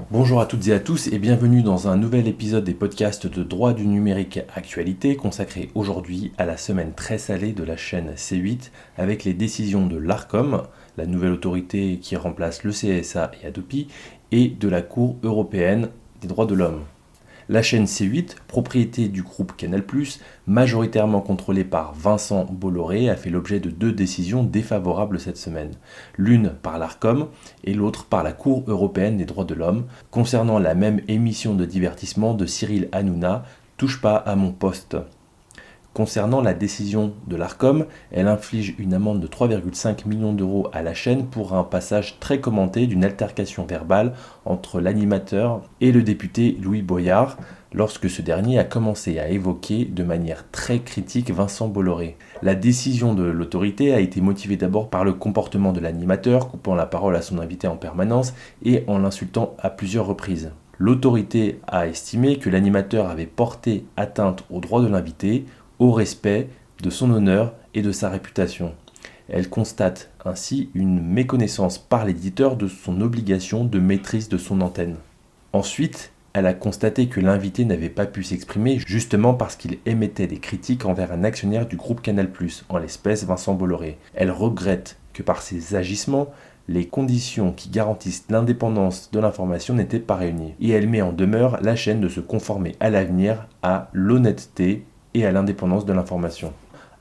Bonjour à toutes et à tous et bienvenue dans un nouvel épisode des podcasts de droit du numérique actualité consacré aujourd'hui à la semaine très salée de la chaîne C8 avec les décisions de l'Arcom, la nouvelle autorité qui remplace le CSA et Hadopi, et de la Cour européenne des droits de l'homme. La chaîne C8, propriété du groupe Canal+, majoritairement contrôlée par Vincent Bolloré, a fait l'objet de deux décisions défavorables cette semaine. L'une par l'Arcom et l'autre par la Cour européenne des droits de l'homme, concernant la même émission de divertissement de Cyril Hanouna, Touche pas à mon poste. Concernant la décision de l'Arcom, elle inflige une amende de 3,5 millions d'euros à la chaîne pour un passage très commenté d'une altercation verbale entre l'animateur et le député Louis Boyard, lorsque ce dernier a commencé à évoquer de manière très critique Vincent Bolloré. La décision de l'autorité a été motivée d'abord par le comportement de l'animateur, coupant la parole à son invité en permanence et en l'insultant à plusieurs reprises. L'autorité a estimé que l'animateur avait porté atteinte aux droits de l'invité, au respect de son honneur et de sa réputation. Elle constate ainsi une méconnaissance par l'éditeur de son obligation de maîtrise de son antenne. Ensuite, elle a constaté que l'invité n'avait pas pu s'exprimer justement parce qu'il émettait des critiques envers un actionnaire du groupe Canal+, en l'espèce Vincent Bolloré. Elle regrette que par ses agissements, les conditions qui garantissent l'indépendance de l'information n'étaient pas réunies. Et elle met en demeure la chaîne de se conformer à l'avenir à l'honnêteté et à l'indépendance de l'information.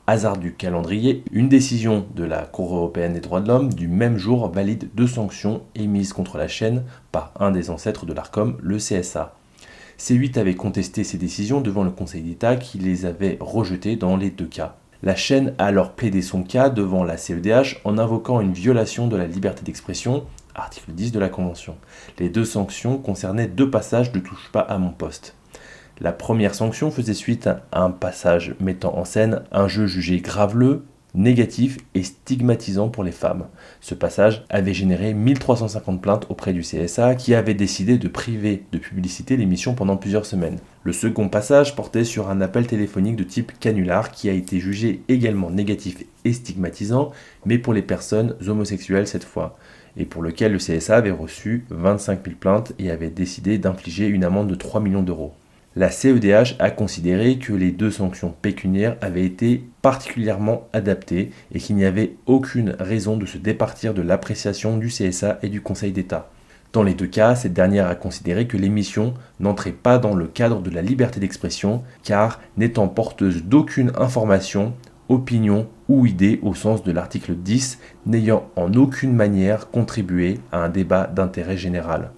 Hasard du calendrier, une décision de la Cour européenne des droits de l'homme du même jour valide deux sanctions émises contre la chaîne par un des ancêtres de l'Arcom, le CSA. C8 avait contesté ces décisions devant le Conseil d'État qui les avait rejetées dans les deux cas. La chaîne a alors plaidé son cas devant la CEDH en invoquant une violation de la liberté d'expression, article 10 de la Convention. Les deux sanctions concernaient deux passages de Touche pas à mon poste. La première sanction faisait suite à un passage mettant en scène un jeu jugé graveleux, négatif et stigmatisant pour les femmes. Ce passage avait généré 1350 plaintes auprès du CSA qui avait décidé de priver de publicité l'émission pendant plusieurs semaines. Le second passage portait sur un appel téléphonique de type canular qui a été jugé également négatif et stigmatisant, mais pour les personnes homosexuelles cette fois, et pour lequel le CSA avait reçu 25 000 plaintes et avait décidé d'infliger une amende de 3 millions d'euros. La CEDH a considéré que les deux sanctions pécuniaires avaient été particulièrement adaptées et qu'il n'y avait aucune raison de se départir de l'appréciation du CSA et du Conseil d'État. Dans les deux cas, cette dernière a considéré que l'émission n'entrait pas dans le cadre de la liberté d'expression car n'étant porteuse d'aucune information, opinion ou idée au sens de l'article 10, n'ayant en aucune manière contribué à un débat d'intérêt général.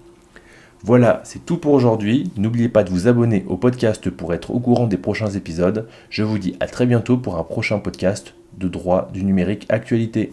Voilà, c'est tout pour aujourd'hui. N'oubliez pas de vous abonner au podcast pour être au courant des prochains épisodes. Je vous dis à très bientôt pour un prochain podcast de droit du numérique actualité.